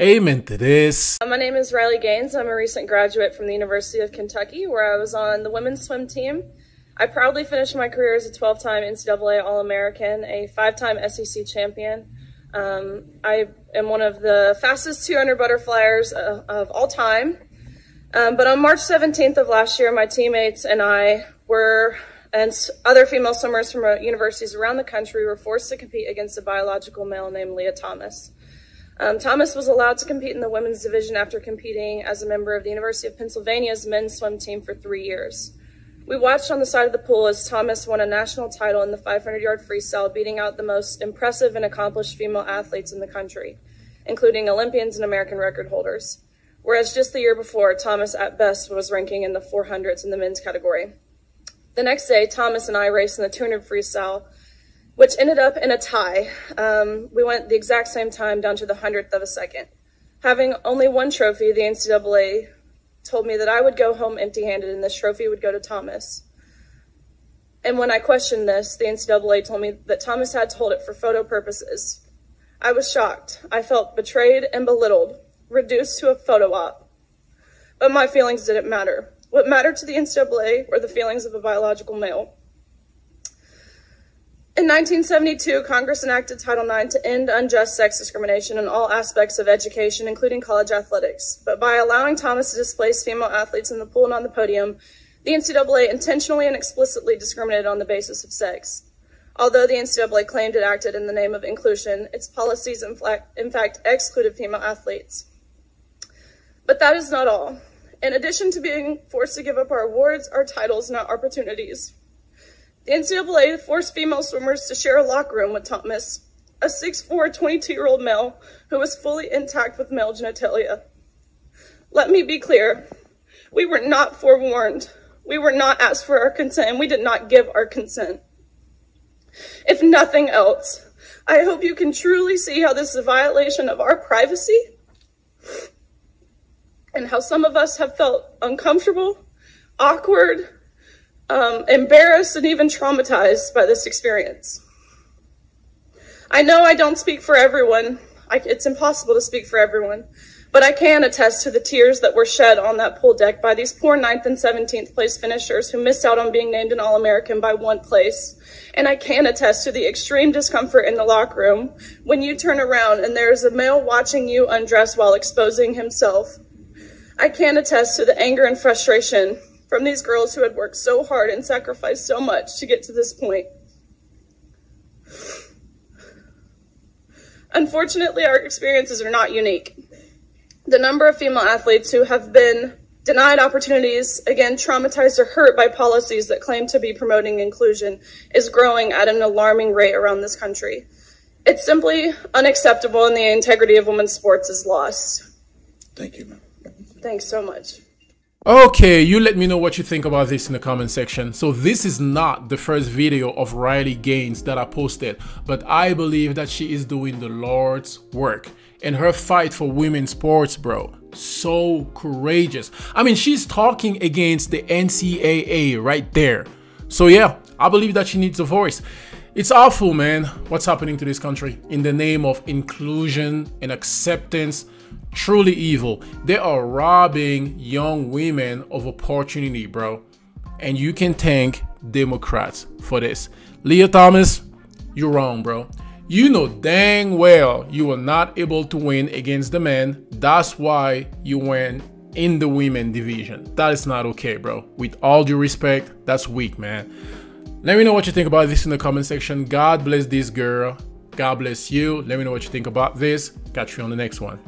Amen to this. My name is Riley Gaines. I'm a recent graduate from the University of Kentucky, where I was on the women's swim team. I proudly finished my career as a 12-time NCAA All-American, a 5-time SEC champion. I am one of the fastest 200 butterflyers of all time. But on March 17th of last year, my teammates and I and other female swimmers from universities around the country were forced to compete against a biological male named Leah Thomas. Thomas was allowed to compete in the women's division after competing as a member of the University of Pennsylvania's men's swim team for 3 years. We watched on the side of the pool as Thomas won a national title in the 500-yard freestyle, beating out the most impressive and accomplished female athletes in the country, including Olympians and American record holders. Whereas just the year before, Thomas at best was ranking in the 400s in the men's category. The next day, Thomas and I raced in the 200 freestyle, which ended up in a tie. We went the exact same time down to the 100th of a second. Having only one trophy, the NCAA told me that I would go home empty-handed and this trophy would go to Thomas. And when I questioned this, the NCAA told me that Thomas had to hold it for photo purposes. I was shocked. I felt betrayed and belittled, reduced to a photo op. But my feelings didn't matter. What mattered to the NCAA were the feelings of a biological male. In 1972, Congress enacted Title IX to end unjust sex discrimination in all aspects of education, including college athletics. But by allowing Thomas to displace female athletes in the pool and on the podium, the NCAA intentionally and explicitly discriminated on the basis of sex. Although the NCAA claimed it acted in the name of inclusion, its policies in fact excluded female athletes. But that is not all. In addition to being forced to give up our awards, our titles, and our opportunities, the NCAA forced female swimmers to share a locker room with Thomas, a 6'4", 22-year-old male who was fully intact with male genitalia. Let me be clear, we were not forewarned. We were not asked for our consent, and we did not give our consent. If nothing else, I hope you can truly see how this is a violation of our privacy and how some of us have felt uncomfortable, awkward, embarrassed, and even traumatized by this experience. I know I don't speak for everyone. It's impossible to speak for everyone, but I can attest to the tears that were shed on that pool deck by these poor 9th and 17th place finishers who missed out on being named an All-American by 1 place. And I can attest to the extreme discomfort in the locker room when you turn around and there's a male watching you undress while exposing himself. I can attest to the anger and frustration from these girls who had worked so hard and sacrificed so much to get to this point. Unfortunately, our experiences are not unique. The number of female athletes who have been denied opportunities, again, traumatized or hurt by policies that claim to be promoting inclusion, is growing at an alarming rate around this country. It's simply unacceptable, and the integrity of women's sports is lost. Thank you, ma'am. Thanks so much. Okay, you let me know what you think about this in the comment section. So this is not the first video of Riley Gaines that I posted, but I believe that she is doing the Lord's work. And her fight for women's sports, bro, so courageous. I mean, she's talking against the NCAA right there. So yeah, I believe that she needs a voice. It's awful, man, what's happening to this country in the name of inclusion and acceptance. Truly evil. They are robbing young women of opportunity, bro. And you can thank Democrats for this. Leah Thomas, you're wrong, bro. You know dang well you were not able to win against the men. That's why you went in the women division. That is not okay, bro. With all due respect, that's weak, man. Let me know what you think about this in the comment section. God bless this girl. God bless you. Let me know what you think about this. Catch you on the next one.